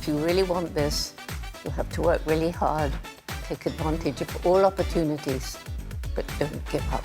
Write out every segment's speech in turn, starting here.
If you really want this, you'll have to work really hard, take advantage of all opportunities, but don't give up.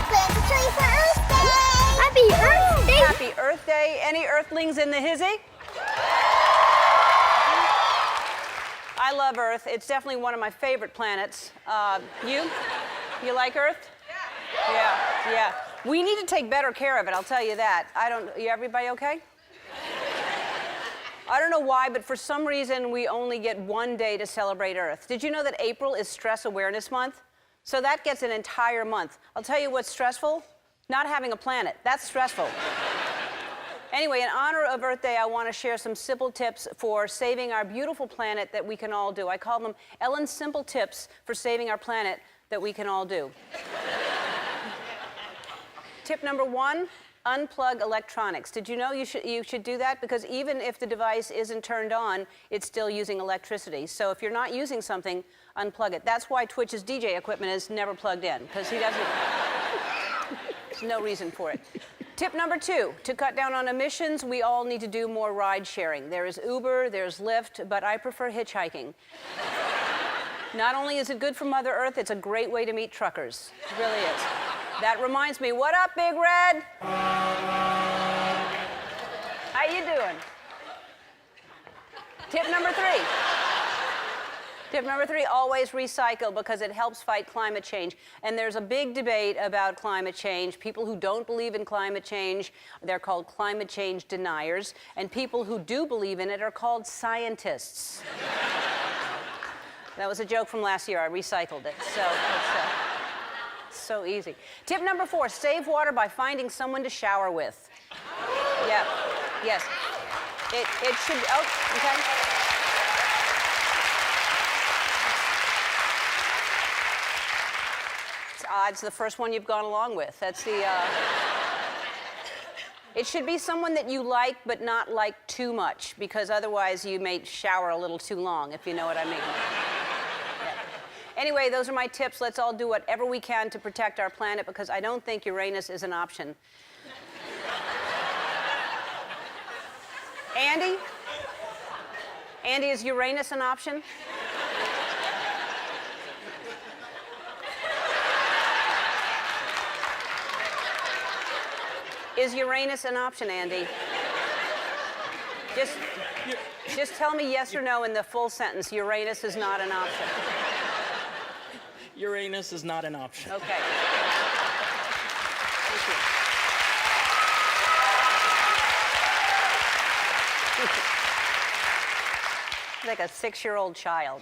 Plant a tree for Earth Day! Happy Earth Day! Happy Earth Day. Any Earthlings in the hizzy? I love Earth. It's definitely one of my favorite planets. You? You like Earth? Yeah. Yeah. We need to take better care of it, I'll tell you that. Everybody okay? I don't know why, but for some reason, we only get one day to celebrate Earth. Did you know that April is Stress Awareness Month? So that gets an entire month. I'll tell you what's stressful. Not having a planet. That's stressful. Anyway, in honor of Earth Day, I want to share some simple tips for saving our beautiful planet that we can all do. I call them Ellen's Simple Tips for Saving Our Planet that we can all do. Tip number 1, unplug electronics. Did you know you should do that? Because even if the device isn't turned on, it's still using electricity. So if you're not using something, unplug it. That's why Twitch's DJ equipment is never plugged in, because he doesn't... There's no reason for it. Tip number 2, to cut down on emissions, we all need to do more ride sharing. There is Uber, there's Lyft, but I prefer hitchhiking. Not only is it good for Mother Earth, it's a great way to meet truckers. It really is. That reminds me, what up, Big Red? How you doing? Tip number 3. Tip number 3, always recycle because it helps fight climate change. And there's a big debate about climate change. People who don't believe in climate change, they're called climate change deniers. And people who do believe in it are called scientists. That was a joke from last year. I recycled it. So it's so easy. Tip number 4, save water by finding someone to shower with. Yeah. Yes. It should... Oh, okay. It's the first one you've gone along with. That's the... It should be someone that you like, but not like too much, because otherwise you may shower a little too long, if you know what I mean. Yeah. Anyway, those are my tips. Let's all do whatever we can to protect our planet, because I don't think Uranus is an option. Andy? Andy, is Uranus an option? Is Uranus an option, Andy? Just tell me yes or no in the full sentence. Uranus is not an option. Uranus is not an option. Okay. Thank you. Like a 6-year-old child.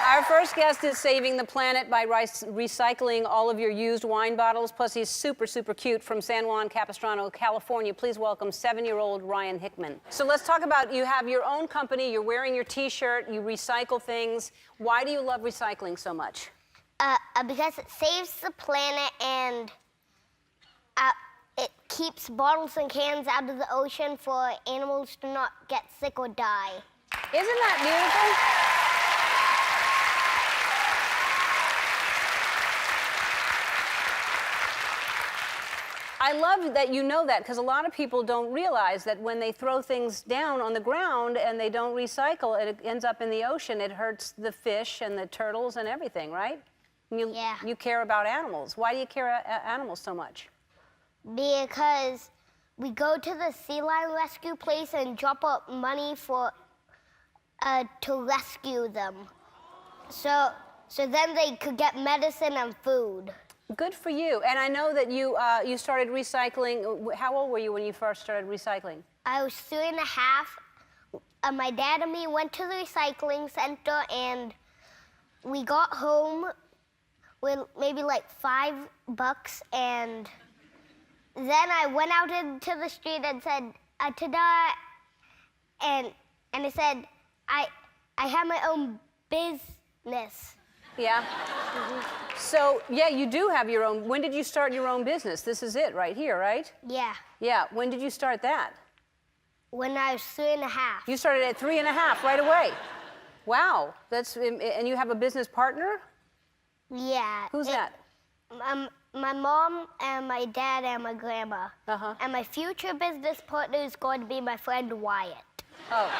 Our first guest is saving the planet by recycling all of your used wine bottles. Plus, he's super, super cute from San Juan Capistrano, California. Please welcome 7-year-old Ryan Hickman. So let's talk about, you have your own company, you're wearing your T-shirt, you recycle things. Why do you love recycling so much? Because it saves the planet and it keeps bottles and cans out of the ocean for animals to not get sick or die. Isn't that beautiful? I love that you know that, because a lot of people don't realize that when they throw things down on the ground and they don't recycle, it ends up in the ocean. It hurts the fish and the turtles and everything, right? Yeah. You care about animals. Why do you care about animals so much? Because we go to the sea lion rescue place and drop up money for to rescue them. So then they could get medicine and food. Good for you. And I know that you started recycling. How old were you when you first started recycling? I was 3.5. My dad and me went to the recycling center, and we got home with maybe like $5, and then I went out into the street and said, ta-da, and I said, I have my own business. Yeah? Mm-hmm. So, yeah, you do have your own. When did you start your own business? This is it right here, right? Yeah. Yeah. When did you start that? When I was 3.5. You started at 3.5 right away. Wow. And you have a business partner? Yeah. Who's that? my mom and my dad and my grandma. Uh-huh. And my future business partner is going to be my friend Wyatt. Oh.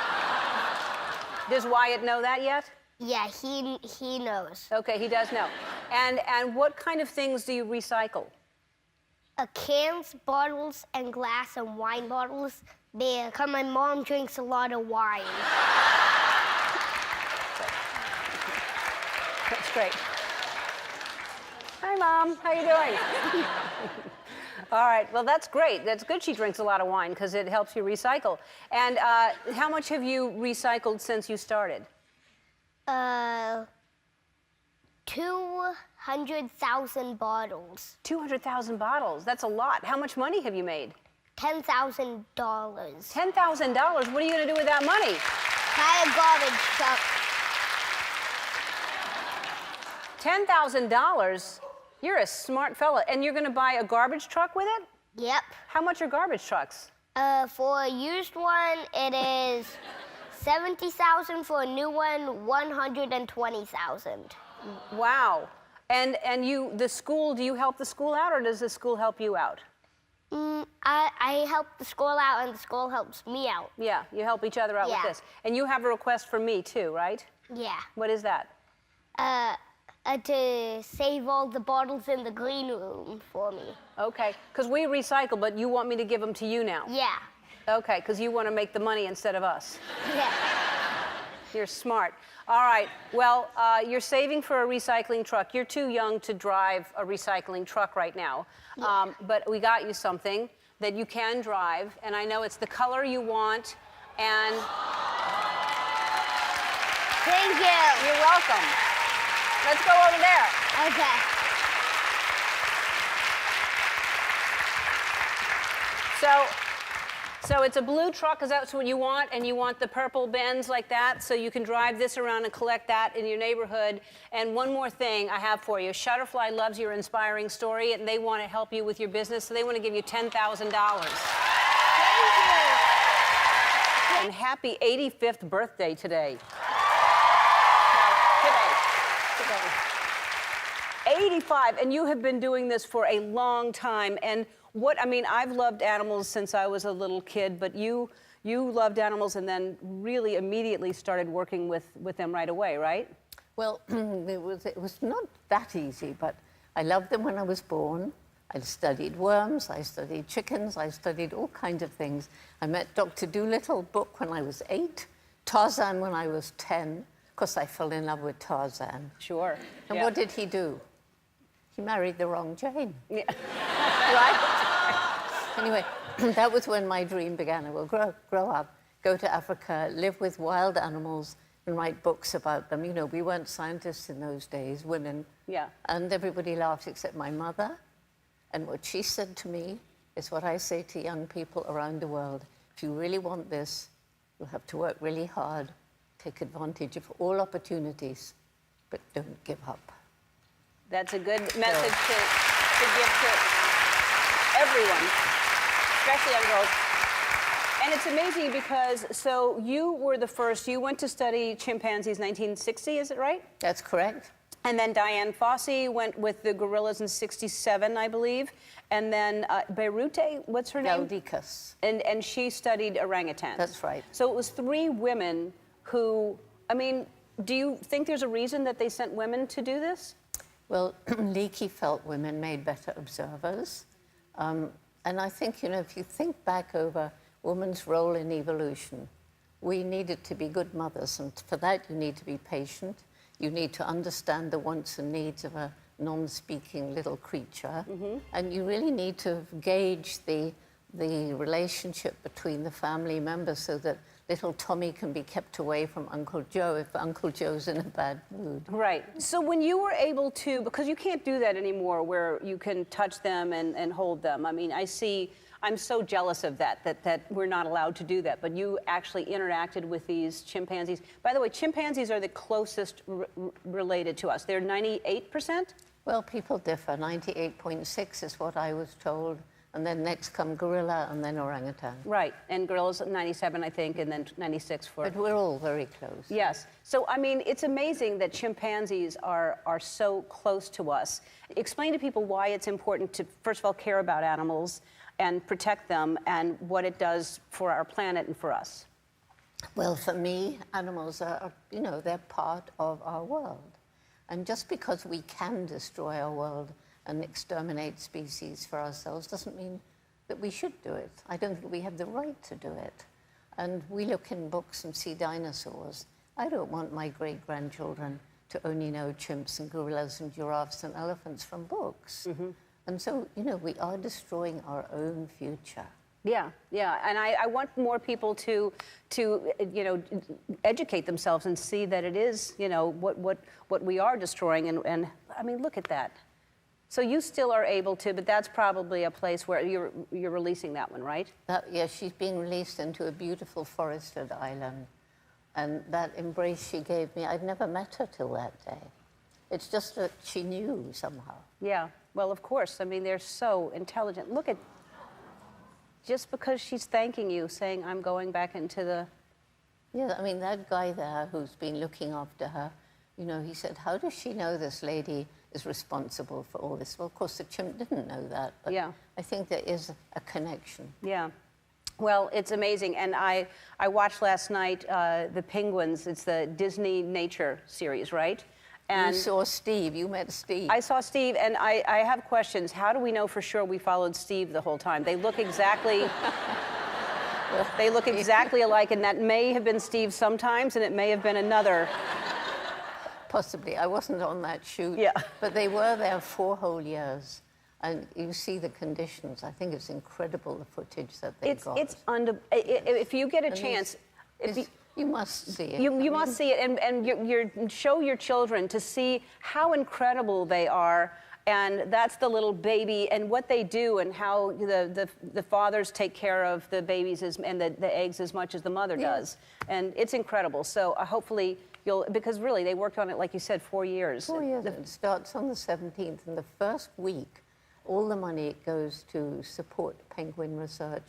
Does Wyatt know that yet? Yeah, he knows. Okay, he does know. And what kind of things do you recycle? Cans, bottles, and glass and wine bottles. Because my mom drinks a lot of wine. That's great. Hi, Mom. How you doing? All right. Well, that's great. That's good she drinks a lot of wine because it helps you recycle. And how much have you recycled since you started? 200,000 bottles. 200,000 bottles. That's a lot. How much money have you made? $10,000. $10,000. What are you going to do with that money? Buy a garbage truck. $10,000? You're a smart fella. And you're going to buy a garbage truck with it? Yep. How much are garbage trucks? For a used one, it is 70,000. For a new one, 120,000. Wow. And the school, do you help the school out or does the school help you out? I help the school out and the school helps me out. Yeah, you help each other out with this. And you have a request for me too, right? Yeah. What is that? To save all the bottles in the green room for me. Okay, because we recycle, but you want me to give them to you now? Yeah. Okay, because you want to make the money instead of us. Yeah. You're smart. All right, well, you're saving for a recycling truck. You're too young to drive a recycling truck right now. Yeah. But we got you something that you can drive, and I know it's the color you want, and... Thank you. You're welcome. Let's go over there. Okay. So it's a blue truck, is that what you want? And you want the purple Benz like that, so you can drive this around and collect that in your neighborhood. And one more thing I have for you. Shutterfly loves your inspiring story, and they want to help you with your business, so they want to give you $10,000. Thank And happy 85th birthday today. 85, and you have been doing this for a long time. And I've loved animals since I was a little kid, but you loved animals and then really immediately started working with them right away, right? Well, it was not that easy, but I loved them when I was born. I studied worms, I studied chickens, I studied all kinds of things. I met Dr. Dolittle Book when I was 8, Tarzan when I was 10. Of course, I fell in love with Tarzan. Sure. And what did he do? He married the wrong Jane. Yeah. Right? Anyway, that was when my dream began. I will grow up, go to Africa, live with wild animals, and write books about them. You know, we weren't scientists in those days, women. Yeah. And everybody laughed except my mother. And what she said to me is what I say to young people around the world. If you really want this, you'll have to work really hard, take advantage of all opportunities, but don't give up. That's a good message to give to everyone, especially young girls. And it's amazing because, so you were the first, you went to study chimpanzees 1960, is it right? That's correct. And then Diane Fossey went with the gorillas in 67, I believe. And then Beirute, what's her name? Valdicus. And she studied orangutans. That's right. So it was 3 women who, do you think there's a reason that they sent women to do this? Well, Leakey felt women made better observers. And I think, if you think back over women's role in evolution, we needed to be good mothers. And for that, you need to be patient. You need to understand the wants and needs of a non-speaking little creature. Mm-hmm. And you really need to gauge the relationship between the family members so that little Tommy can be kept away from Uncle Joe if Uncle Joe's in a bad mood. Right. So when you were able to, because you can't do that anymore where you can touch them and hold them. I'm so jealous of that we're not allowed to do that. But you actually interacted with these chimpanzees. By the way, chimpanzees are the closest related to us. They're 98%? Well, people differ. 98.6 is what I was told. And then next come gorilla and then orangutan. Right, and gorillas 97, I think, and then 96 for... But we're all very close. Yes. So, I mean, it's amazing that chimpanzees are so close to us. Explain to people why it's important to, first of all, care about animals and protect them and what it does for our planet and for us. Well, for me, animals are, you know, they're part of our world. And just because we can destroy our world and exterminate species for ourselves doesn't mean that we should do it. I don't think we have the right to do it. And we look in books and see dinosaurs. I don't want my great-grandchildren to only know chimps and gorillas and giraffes and elephants from books. Mm-hmm. And so, you know, we are destroying our own future. Yeah, yeah, and I want more people to you know, educate themselves and see that it is, you know, what we are destroying, and I mean, look at that. So you still are able to, but that's probably a place where you're releasing that one, right? Yeah, she's being released into a beautiful forested island, and that embrace she gave me, I'd never met her till that day. It's just that she knew somehow. Yeah, well, of course. I mean, they're so intelligent. Look at, just because she's thanking you, saying, I'm going back into the... Yeah, I mean, that guy there who's been looking after her, you know, he said, how does she know this lady is responsible for all this? Well, of course, the chimp didn't know that, but yeah. I think there is a connection. Yeah. Well, it's amazing, and I watched last night the Penguins. It's the Disney Nature series, right? And you saw Steve, you met Steve. I saw Steve, and I have questions. How do we know for sure we followed Steve the whole time? They look exactly... they look exactly alike, and that may have been Steve sometimes, and it may have been another. Possibly. I wasn't on that shoot. Yeah. But they were there 4 whole years. And you see the conditions. I think it's incredible, the footage that they got. If you get a chance... You must see it. You must see it, and show your children to see how incredible they are. And that's the little baby, and what they do, and how the fathers take care of the babies and the eggs as much as the mother does. And it's incredible. So hopefully you'll, because really they worked on it, like you said, 4 years. 4 years. It starts on the 17th, and the first week, all the money goes to support penguin research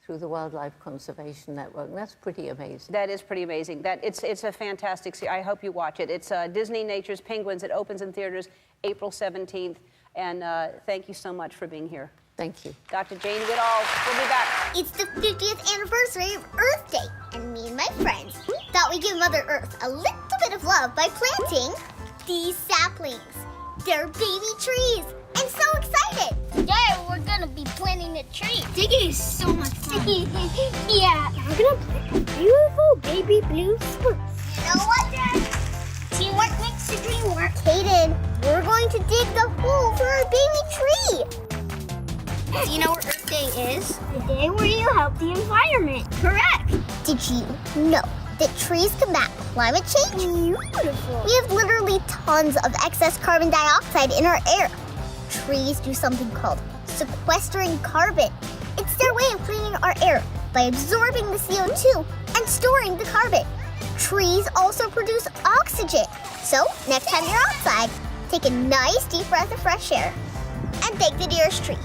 through the Wildlife Conservation Network. And that's pretty amazing. That is pretty amazing. It's a fantastic series. I hope you watch it. It's Disney Nature's Penguins. It opens in theaters April 17th. And thank you so much for being here. Thank you. Dr. Jane Goodall, we'll be back. It's the 50th anniversary of Earth Day, and me and my friends thought we'd give Mother Earth a little bit of love by planting these saplings. They're baby trees. I'm so excited. Yeah, we're gonna be planting a tree. Digging is so much fun. Yeah, we're gonna plant beautiful baby blue spruce. You know what, Dad? Teamwork makes the dream work. Hayden, we're going to dig the hole for our baby tree. Do you know what Earth Day is? The day where you help the environment. Correct. Did you know that trees combat climate change? Beautiful. We have literally tons of excess carbon dioxide in our air. Trees do something called sequestering carbon. It's their way of cleaning our air by absorbing the CO2 and storing the carbon. Trees also produce oxygen. So next time you're outside, take a nice deep breath of fresh air and thank the dearest tree.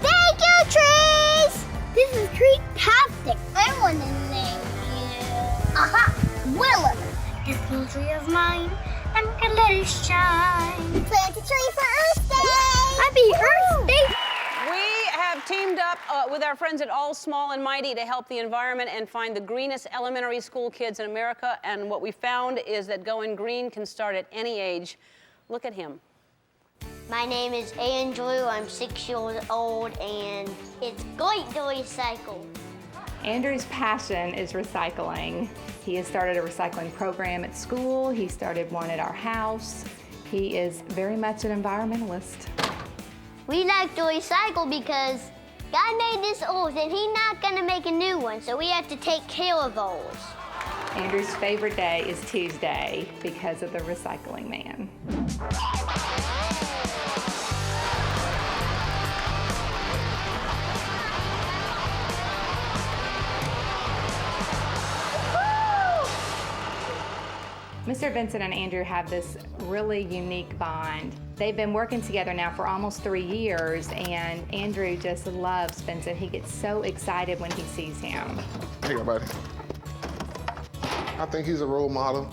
Thank you, trees! This is tree-tastic. I want to name you. Aha! Willow. This little tree of mine, I'm gonna let it shine. Plant a tree for Earth Day! Happy Earth Day! We have teamed up with our friends at All Small and Mighty to help the environment and find the greenest elementary school kids in America. And what we found is that going green can start at any age. Look at him. My name is Andrew. I'm 6 years old, and it's great to recycle. Andrew's passion is recycling. He has started a recycling program at school. He started one at our house. He is very much an environmentalist. We like to recycle because God made this earth, and He's not gonna make a new one, so we have to take care of those. Andrew's favorite day is Tuesday because of the recycling man. Mr. Vincent and Andrew have this really unique bond. They've been working together now for almost 3 years, and Andrew just loves Vincent. He gets so excited when he sees him. Hey, buddy. I think he's a role model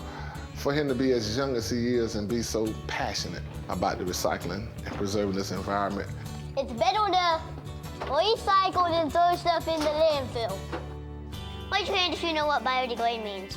for him to be as young as he is and be so passionate about the recycling and preserving this environment. It's better to recycle than throw stuff in the landfill. Raise your hand if you know what biodegrade means.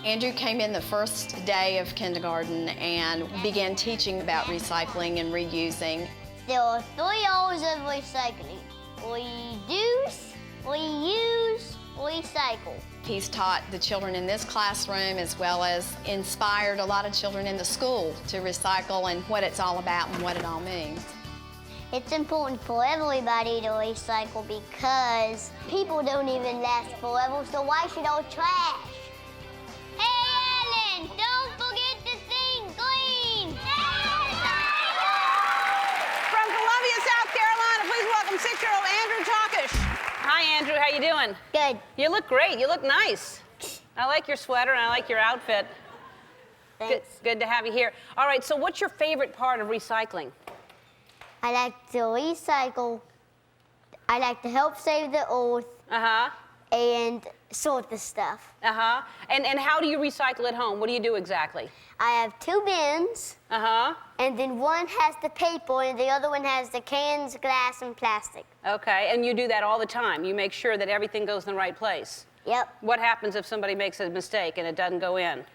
Andrew came in the first day of kindergarten and began teaching about recycling and reusing. There are 3 R's of recycling. Reduce, reuse, recycle. He's taught the children in this classroom as well as inspired a lot of children in the school to recycle and what it's all about and what it all means. It's important for everybody to recycle because people don't even last forever, so why should all trash? Hey, Ellen, don't forget to sing green. From Columbia, South Carolina, please welcome 6-year-old Andrew Talkish. Hi, Andrew. How you doing? Good. You look great. You look nice. I like your sweater and I like your outfit. Thanks. Good to have you here. All right, so what's your favorite part of recycling? I like to recycle. I like to help save the earth Uh-huh. and sort the stuff. Uh-huh. And how do you recycle at home? What do you do exactly? I have 2 bins, Uh-huh. and then one has the paper and the other one has the cans, glass, and plastic. Okay, and you do that all the time. You make sure that everything goes in the right place. Yep. What happens if somebody makes a mistake and it doesn't go in?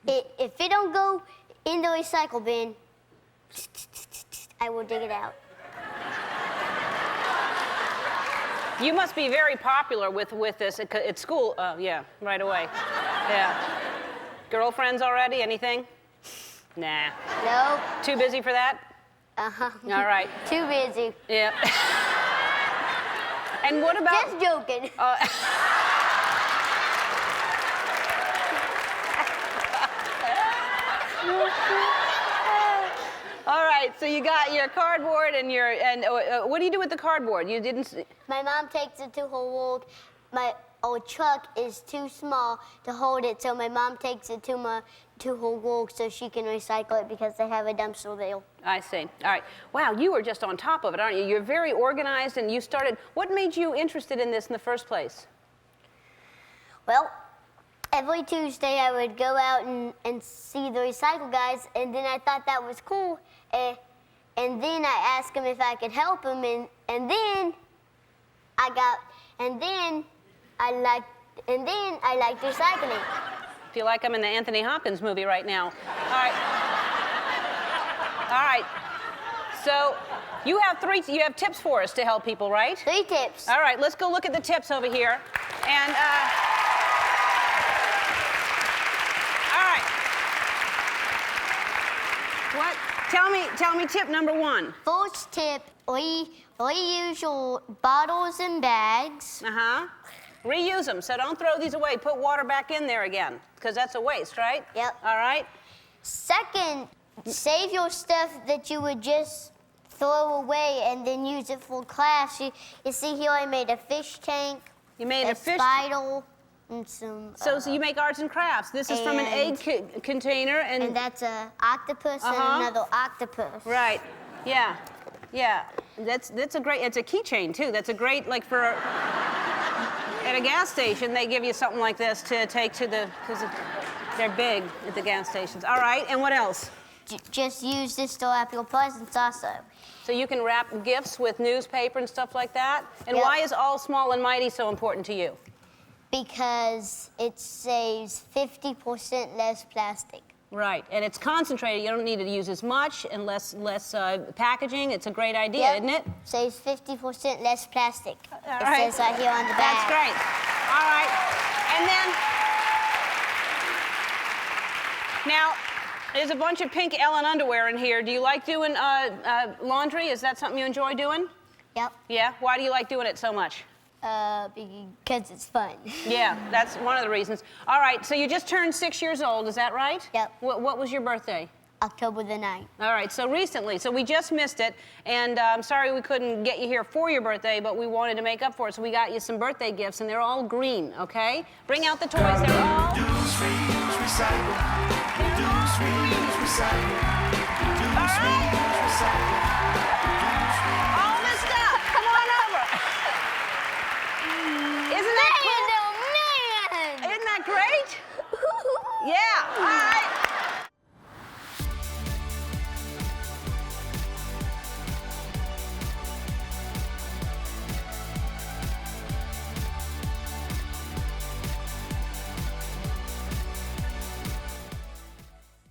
If it don't go in the recycle bin, I will dig it out. You must be very popular with this at school. Oh, yeah, right away. Yeah. Girlfriends already? Anything? Nah. Nope. Too busy for that? Uh-huh. All right. Too busy. Yeah. And what about... Just joking. All right, so you got your cardboard and what do you do with the cardboard? You didn't... My mom takes it to her work. My old truck is too small to hold it, so my mom takes it to her work so she can recycle it because they have a dumpster there. I see. All right. Wow, you are just on top of it, aren't you? You're very organized and you started... What made you interested in this in the first place? Well, every Tuesday I would go out and see the recycle guys, and then I thought that was cool. And then I asked him if I could help him, and then I liked recycling. I feel like I'm in the Anthony Hopkins movie right now. All right. All right. So you have tips for us to help people, right? 3 tips. All right, let's go look at the tips over here. And all right. What? Tell me tip number 1. First tip, reuse your bottles and bags. Uh-huh. Reuse them, so don't throw these away. Put water back in there again, because that's a waste, right? Yep. All right. Second, save your stuff that you would just throw away and then use it for class. You see here I made a fish tank, You made a fish... spiral, and some... So you make arts and crafts. This is from an egg container And that's an octopus and another octopus. Right. Yeah. Yeah. That's a great... It's a keychain, too. That's a great, like, for... At a gas station, they give you something like this to take to the... Because they're big at the gas stations. All right. And what else? Just use this to wrap your presents also. So you can wrap gifts with newspaper and stuff like that? And Yep. why is All Small and Mighty so important to you? Because it saves 50% less plastic. Right, and it's concentrated. You don't need to use as much and less packaging. It's a great idea, Yep. isn't it? Saves 50% less plastic. All It right. says right here on the back. That's great. All right, and then now there's a bunch of pink Ellen underwear in here. Do you like doing laundry? Is that something you enjoy doing? Yep. Yeah. Why do you like doing it so much? Because it's fun. Yeah, that's one of the reasons. All right, so you just turned 6 years old, is that right? Yep. What was your birthday? October the 9th. All right, so recently, so we just missed it, and I'm sorry we couldn't get you here for your birthday, but we wanted to make up for it, so we got you some birthday gifts, and they're all green, okay? Bring out the toys, they're all... Reduce, reuse, recycle. Reduce, reuse, recycle. All right.